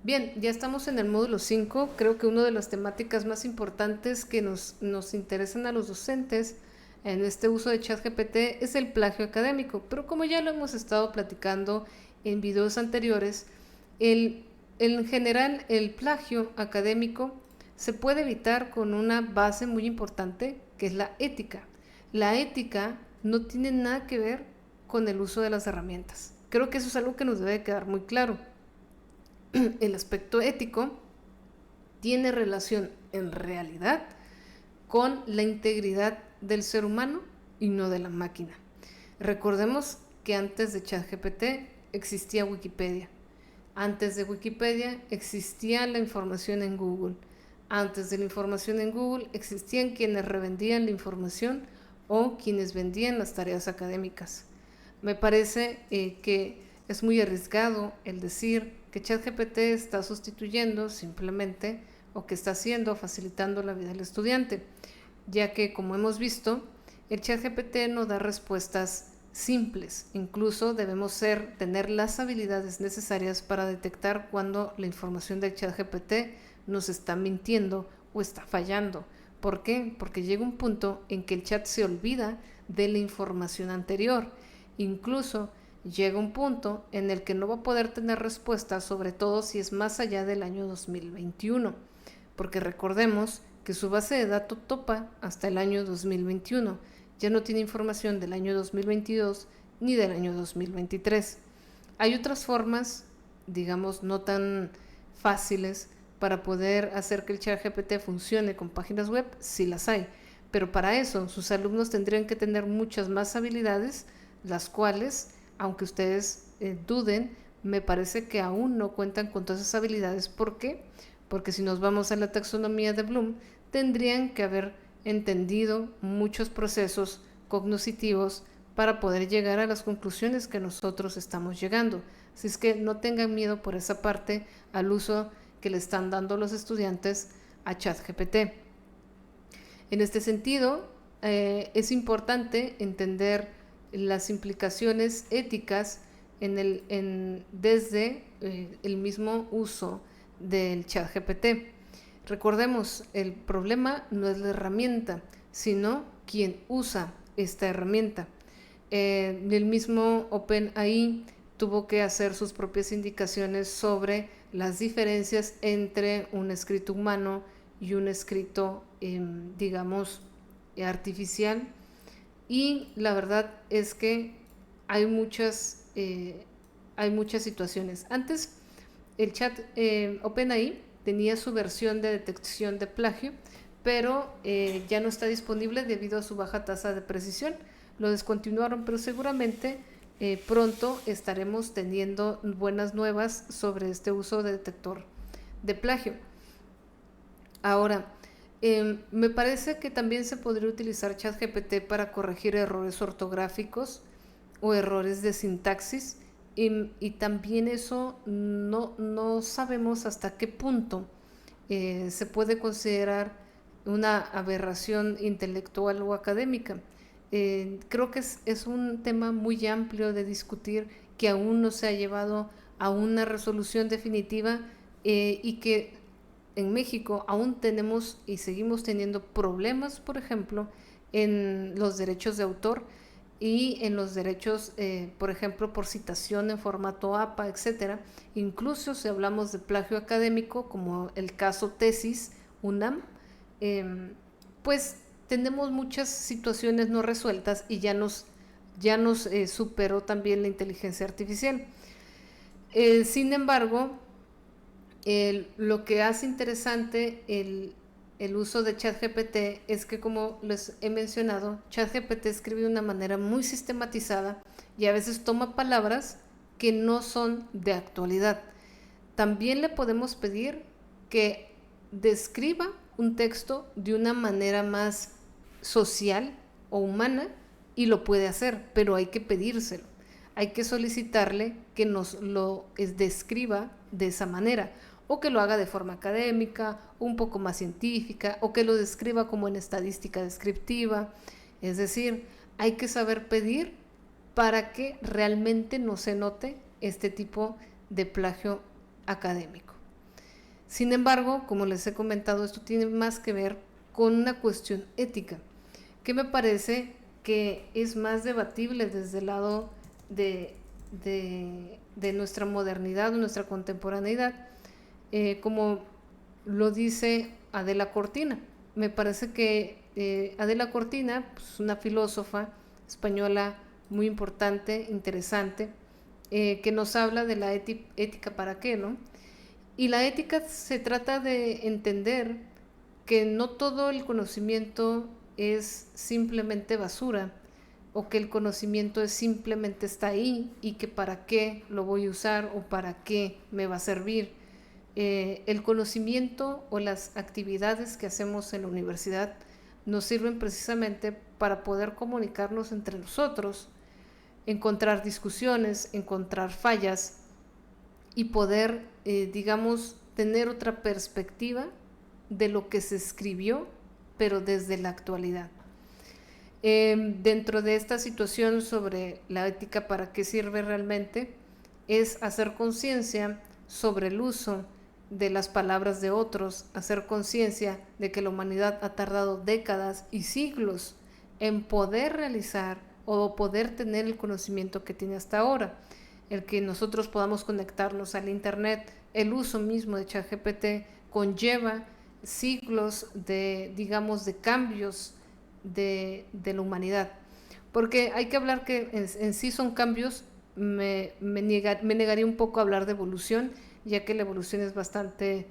Bien, ya estamos en el módulo 5. Creo que una de las temáticas más importantes que nos interesan a los docentes en este uso de ChatGPT es el plagio académico. Pero como ya lo hemos estado platicando en videos anteriores, en general el plagio académico se puede evitar con una base muy importante que es la ética. La ética no tiene nada que ver con el uso de las herramientas. Creo que eso es algo que nos debe quedar muy claro. El aspecto ético tiene relación en realidad con la integridad del ser humano y no de la máquina. Recordemos que antes de ChatGPT existía Wikipedia. Antes de Wikipedia existía la información en Google. Antes de la información en Google existían quienes revendían la información o quienes vendían las tareas académicas. Me parece que es muy arriesgado el decir que ChatGPT está sustituyendo simplemente o que está haciendo, facilitando la vida del estudiante, ya que, como hemos visto, el ChatGPT no da respuestas simples. Incluso debemos tener las habilidades necesarias para detectar cuando la información del ChatGPT nos está mintiendo o está fallando. ¿Por qué? Porque llega un punto en que el chat se olvida de la información anterior. Incluso llega un punto en el que no va a poder tener respuesta, sobre todo si es más allá del año 2021, porque recordemos que su base de datos topa hasta el año 2021, ya no tiene información del año 2022 ni del año 2023. Hay otras formas, digamos, no tan fáciles para poder hacer que el ChatGPT funcione con páginas web, sí las hay, pero para eso sus alumnos tendrían que tener muchas más habilidades, las cuales, aunque ustedes duden, me parece que aún no cuentan con todas esas habilidades. ¿Por qué? Porque si nos vamos a la taxonomía de Bloom, tendrían que haber entendido muchos procesos cognitivos para poder llegar a las conclusiones que nosotros estamos llegando. Así es que no tengan miedo por esa parte al uso que le están dando los estudiantes a ChatGPT. En este sentido, es importante entender las implicaciones éticas desde el mismo uso del ChatGPT. Recordemos, el problema no es la herramienta, sino quien usa esta herramienta. El mismo OpenAI tuvo que hacer sus propias indicaciones sobre las diferencias entre un escrito humano y un escrito, digamos, artificial. Y la verdad es que hay muchas situaciones. Antes, el chat OpenAI tenía su versión de detección de plagio, pero ya no está disponible debido a su baja tasa de precisión. Lo descontinuaron, pero seguramente pronto estaremos teniendo buenas nuevas sobre este uso de detector de plagio. Ahora, me parece que también se podría utilizar ChatGPT para corregir errores ortográficos o errores de sintaxis, y también eso no sabemos hasta qué punto se puede considerar una aberración intelectual o académica. Creo que es un tema muy amplio de discutir, que aún no se ha llevado a una resolución definitiva, y que en México aún tenemos y seguimos teniendo problemas, por ejemplo, en los derechos de autor y en los derechos, por ejemplo, por citación en formato APA, etcétera. Incluso si hablamos de plagio académico, como el caso tesis UNAM, pues tenemos muchas situaciones no resueltas y ya nos superó también la inteligencia artificial. Sin embargo, lo que hace interesante el uso de ChatGPT es que, como les he mencionado, ChatGPT escribe de una manera muy sistematizada y a veces toma palabras que no son de actualidad. También le podemos pedir que describa un texto de una manera más social o humana, y lo puede hacer, pero hay que pedírselo. Hay que solicitarle que nos lo describa de esa manera, o que lo haga de forma académica, un poco más científica, o que lo describa como en estadística descriptiva. Es decir, hay que saber pedir para que realmente no se note este tipo de plagio académico. Sin embargo, como les he comentado, esto tiene más que ver con una cuestión ética, que me parece que es más debatible desde el lado de, de nuestra modernidad, de nuestra contemporaneidad, como lo dice Adela Cortina. Me parece que Adela Cortina, pues, una filósofa española muy importante, interesante, que nos habla de la ética para qué, ¿no? Y la ética se trata de entender que no todo el conocimiento es simplemente basura, o que el conocimiento es simplemente está ahí y que para qué lo voy a usar o para qué me va a servir. El conocimiento o las actividades que hacemos en la universidad nos sirven precisamente para poder comunicarnos entre nosotros, encontrar discusiones, encontrar fallas y poder, digamos, tener otra perspectiva de lo que se escribió, pero desde la actualidad. Dentro de esta situación sobre la ética, para qué sirve realmente, es hacer conciencia sobre el uso de las palabras de otros, hacer conciencia de que la humanidad ha tardado décadas y siglos en poder realizar o poder tener el conocimiento que tiene hasta ahora. El que nosotros podamos conectarnos al internet, el uso mismo de ChatGPT conlleva siglos de, digamos, de cambios de la humanidad. Porque hay que hablar que en sí son cambios, me negaría un poco a hablar de evolución, ya que la evolución es bastante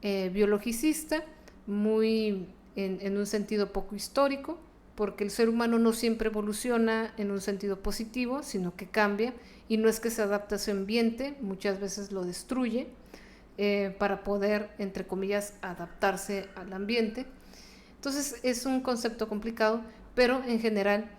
biologicista, muy en un sentido poco histórico, porque el ser humano no siempre evoluciona en un sentido positivo, sino que cambia, y no es que se adapte a su ambiente, muchas veces lo destruye para poder, entre comillas, adaptarse al ambiente. Entonces es un concepto complicado, pero en general,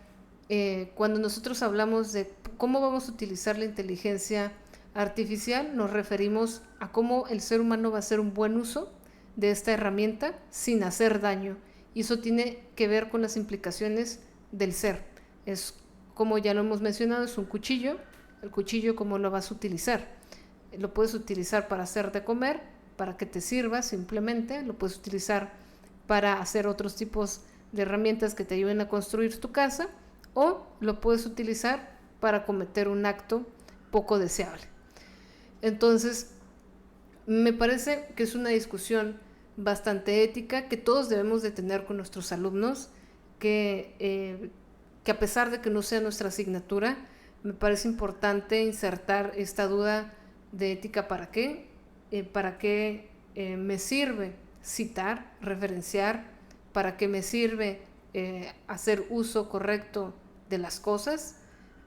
cuando nosotros hablamos de cómo vamos a utilizar la inteligencia artificial, nos referimos a cómo el ser humano va a hacer un buen uso de esta herramienta sin hacer daño. Y eso tiene que ver con las implicaciones del ser. Es, como ya lo hemos mencionado, es un cuchillo. El cuchillo, ¿cómo lo vas a utilizar? Lo puedes utilizar para hacer de comer, para que te sirva simplemente. Lo puedes utilizar para hacer otros tipos de herramientas que te ayuden a construir tu casa, o lo puedes utilizar para cometer un acto poco deseable. Entonces, me parece que es una discusión bastante ética que todos debemos de tener con nuestros alumnos, que a pesar de que no sea nuestra asignatura, me parece importante insertar esta duda de ética para qué me sirve citar, referenciar, para qué me sirve hacer uso correcto de las cosas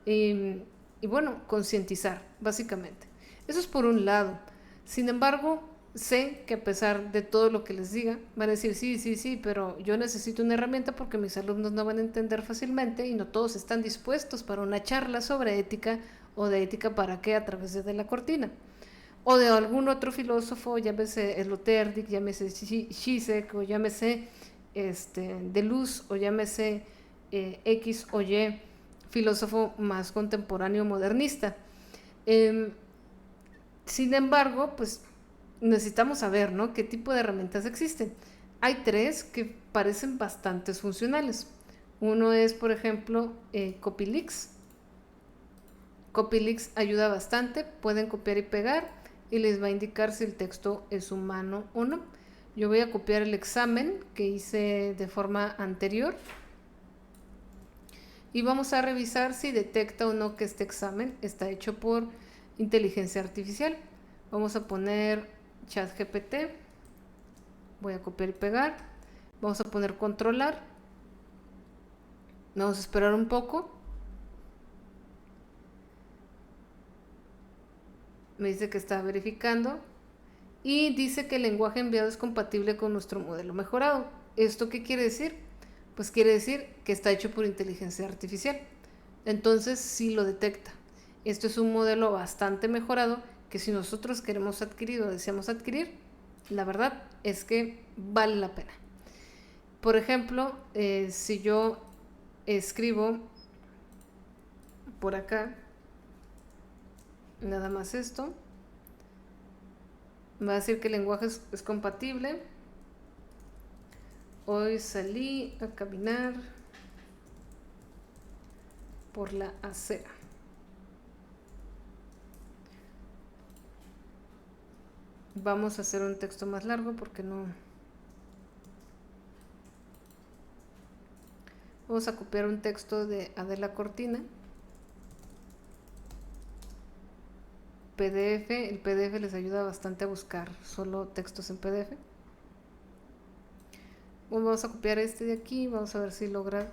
y bueno, concientizar, básicamente. Eso es por un lado. Sin embargo, sé que a pesar de todo lo que les diga, van a decir, sí, sí, sí, pero yo necesito una herramienta porque mis alumnos no van a entender fácilmente y no todos están dispuestos para una charla sobre ética o de ética para qué a través de la cortina. O de algún otro filósofo, llámese Sloterdijk, llámese Zizek, o llámese Deleuze, o llámese X o Y filósofo más contemporáneo modernista. Sin embargo, pues necesitamos saber, ¿no?, qué tipo de herramientas existen. Hay tres que parecen bastante funcionales. Uno es, por ejemplo, Copylix. Copylix ayuda bastante, pueden copiar y pegar y les va a indicar si el texto es humano o no. Yo voy a copiar el examen que hice de forma anterior y vamos a revisar si detecta o no que este examen está hecho por inteligencia artificial. Vamos a poner ChatGPT, voy a copiar y pegar, vamos a poner controlar, vamos a esperar un poco. Me dice que está verificando y dice que el lenguaje enviado es compatible con nuestro modelo mejorado. ¿Esto qué quiere decir? Pues quiere decir que está hecho por inteligencia artificial. Entonces sí lo detecta. Esto es un modelo bastante mejorado que si nosotros queremos adquirir o deseamos adquirir, la verdad es que vale la pena. Por ejemplo, si yo escribo por acá, nada más esto, Me va a decir que el lenguaje es compatible. Hoy salí a caminar por la acera. Vamos a hacer un texto más largo porque no... Vamos a copiar un texto de Adela Cortina. PDF, el PDF les ayuda bastante a buscar solo textos en PDF. Bueno, vamos a copiar este de aquí, vamos a ver si logra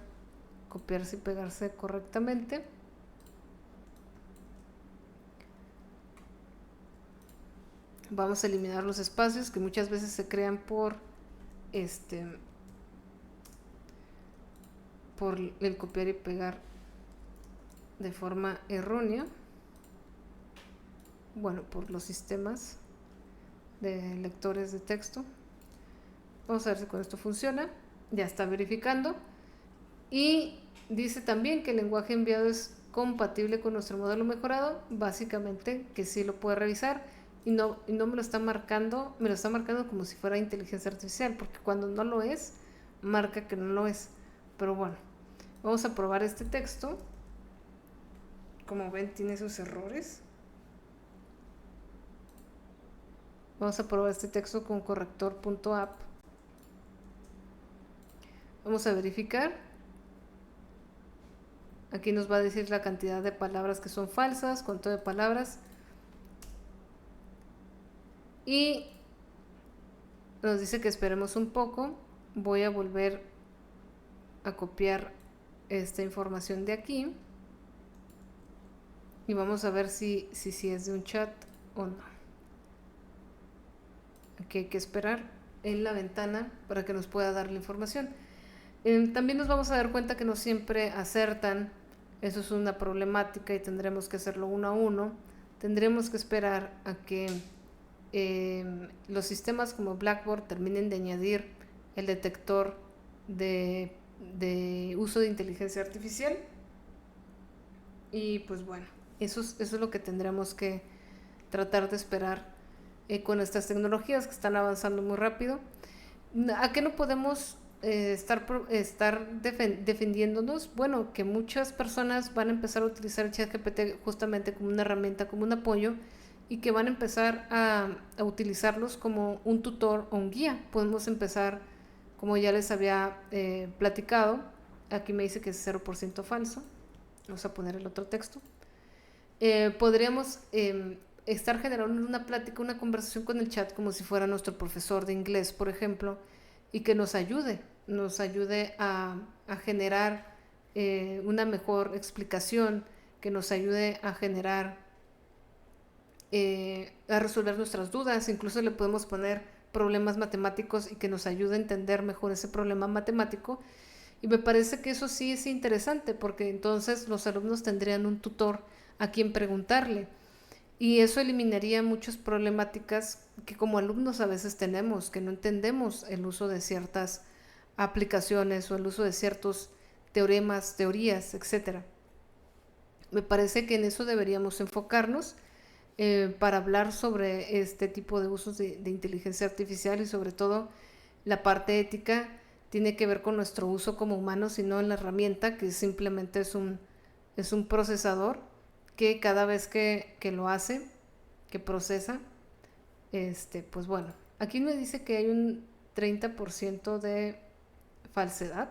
copiarse y pegarse correctamente. Vamos a eliminar los espacios que muchas veces se crean por el copiar y pegar de forma errónea. Bueno, por los sistemas de lectores de texto. Vamos a ver si con esto funciona. Ya está verificando. Y dice también que el lenguaje enviado es compatible con nuestro modelo mejorado. Básicamente que sí lo puede revisar. Y no me lo está marcando. Me lo está marcando como si fuera inteligencia artificial. Porque cuando no lo es, marca que no lo es. Pero bueno, vamos a probar este texto. Como ven, tiene sus errores. Vamos a probar este texto con corrector.app. Vamos a verificar. Aquí nos va a decir la cantidad de palabras que son falsas, cuánto de palabras. Y nos dice que esperemos un poco. Voy a volver a copiar esta información de aquí. Y vamos a ver si es de un chat o no. Aquí hay que esperar en la ventana para que nos pueda dar la información. También nos vamos a dar cuenta que no siempre acertan. Eso es una problemática y tendremos que hacerlo uno a uno. Tendremos que esperar a que los sistemas como Blackboard terminen de añadir el detector de uso de inteligencia artificial. Y pues bueno, eso es lo que tendremos que tratar de esperar con estas tecnologías que están avanzando muy rápido. ¿A qué no podemos estar defendiéndonos? Bueno, que muchas personas van a empezar a utilizar el ChatGPT justamente como una herramienta, como un apoyo, y que van a empezar a utilizarlos como un tutor o un guía. Podemos empezar, como ya les había platicado, aquí me dice que es 0% falso. Vamos a poner el otro texto. Podríamos estar generando una plática, una conversación con el chat como si fuera nuestro profesor de inglés, por ejemplo, y que nos ayude a generar una mejor explicación, que nos ayude a generar, a resolver nuestras dudas. Incluso le podemos poner problemas matemáticos y que nos ayude a entender mejor ese problema matemático. Y me parece que eso sí es interesante, porque entonces los alumnos tendrían un tutor a quien preguntarle. Y eso eliminaría muchas problemáticas que como alumnos a veces tenemos, que no entendemos el uso de ciertas aplicaciones o el uso de ciertos teoremas, teorías, etc. Me parece que en eso deberíamos enfocarnos para hablar sobre este tipo de usos de inteligencia artificial, y sobre todo la parte ética tiene que ver con nuestro uso como humanos y no en la herramienta, que simplemente es un procesador que cada vez que lo hace, que procesa, pues bueno, aquí me dice que hay un 30% de falsedad,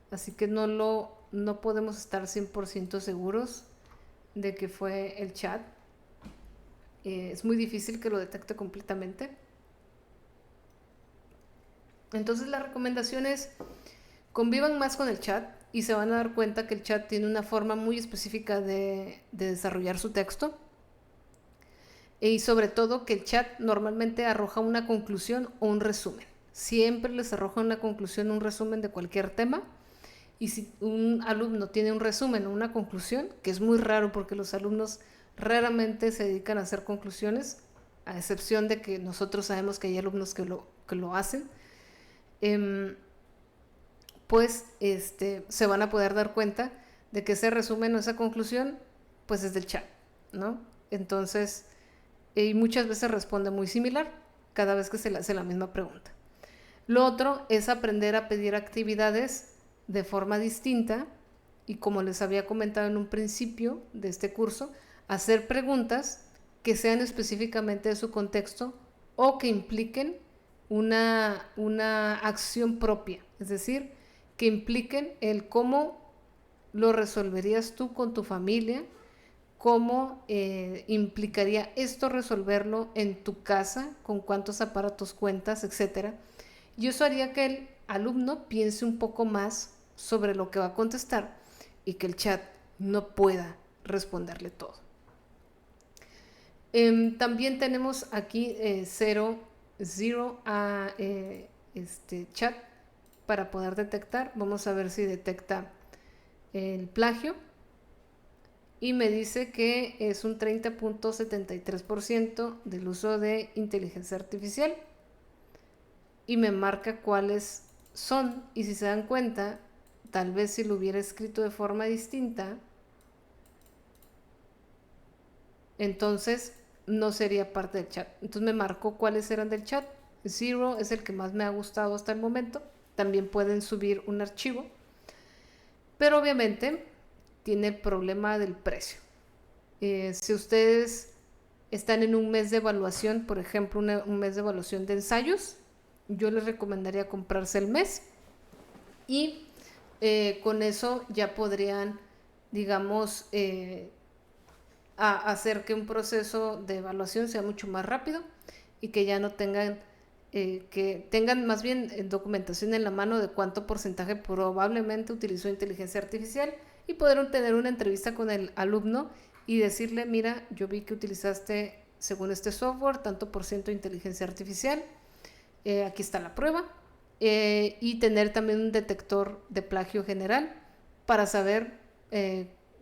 así que no podemos estar 100% seguros de que fue el chat. Es muy difícil que lo detecte completamente. Entonces la recomendación es: convivan más con el chat y se van a dar cuenta que el chat tiene una forma muy específica de desarrollar su texto, y sobre todo que el chat normalmente arroja una conclusión o un resumen. Siempre les arroja una conclusión o un resumen de cualquier tema, y si un alumno tiene un resumen o una conclusión, que es muy raro porque los alumnos raramente se dedican a hacer conclusiones, a excepción de que nosotros sabemos que hay alumnos que lo hacen, pues se van a poder dar cuenta de que ese resumen o esa conclusión pues es del chat, ¿no? Entonces y muchas veces responde muy similar cada vez que se le hace la misma pregunta. Lo otro es aprender a pedir actividades de forma distinta y, como les había comentado en un principio de este curso, hacer preguntas que sean específicamente de su contexto o que impliquen una acción propia, es decir, que impliquen el cómo lo resolverías tú con tu familia, cómo implicaría esto resolverlo en tu casa, con cuántos aparatos cuentas, etcétera. Y eso haría que el alumno piense un poco más sobre lo que va a contestar y que el chat no pueda responderle todo. También tenemos aquí zero a chat para poder detectar. Vamos a ver si detecta el plagio. Y me dice que es un 30.73% del uso de inteligencia artificial. Y me marca cuáles son. Y si se dan cuenta, tal vez si lo hubiera escrito de forma distinta, entonces no sería parte del chat. Entonces me marcó cuáles eran del chat. Zero es el que más me ha gustado hasta el momento. También pueden subir un archivo, pero obviamente tiene el problema del precio. Si ustedes están en un mes de evaluación, por ejemplo, un mes de evaluación de ensayos, yo les recomendaría comprarse el mes y con eso ya podrían, digamos, hacer que un proceso de evaluación sea mucho más rápido y que ya no tengan, que tengan más bien documentación en la mano de cuánto porcentaje probablemente utilizó inteligencia artificial y poder tener una entrevista con el alumno y decirle, mira, yo vi que utilizaste, según este software, tanto por ciento de inteligencia artificial, aquí está la prueba, y tener también un detector de plagio general para saber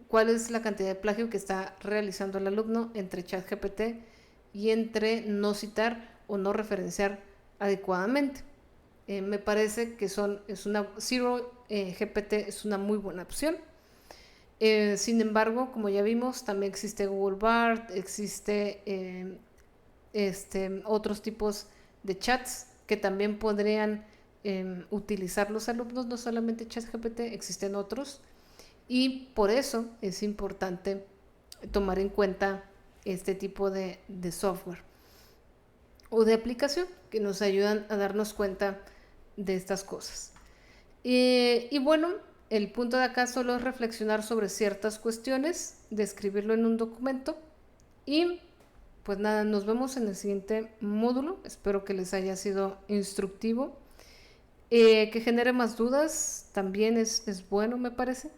cuál es la cantidad de plagio que está realizando el alumno entre ChatGPT y entre no citar o no referenciar adecuadamente. Me parece que Zero GPT es una muy buena opción. Sin embargo, como ya vimos, también existe Google Bard, existe otros tipos de chats que también podrían utilizar los alumnos, no solamente ChatGPT, existen otros, y por eso es importante tomar en cuenta este tipo de software o de aplicación que nos ayudan a darnos cuenta de estas cosas. Y bueno, el punto de acá solo es reflexionar sobre ciertas cuestiones, describirlo en un documento y pues nada, nos vemos en el siguiente módulo. Espero que les haya sido instructivo. Que genere más dudas también es bueno, me parece.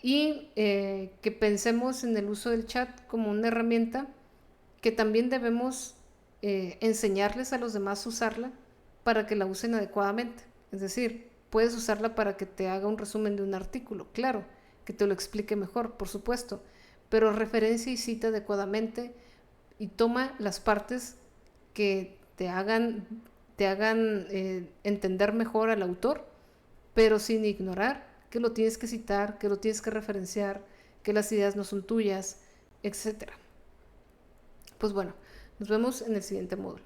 Y que pensemos en el uso del chat como una herramienta que también debemos enseñarles a los demás a usarla para que la usen adecuadamente. Es decir, puedes usarla para que te haga un resumen de un artículo, claro, que te lo explique mejor, por supuesto, pero referencia y cita adecuadamente y toma las partes que te hagan entender mejor al autor, pero sin ignorar que lo tienes que citar, que lo tienes que referenciar, que las ideas no son tuyas, etc. Pues bueno, nos vemos en el siguiente módulo.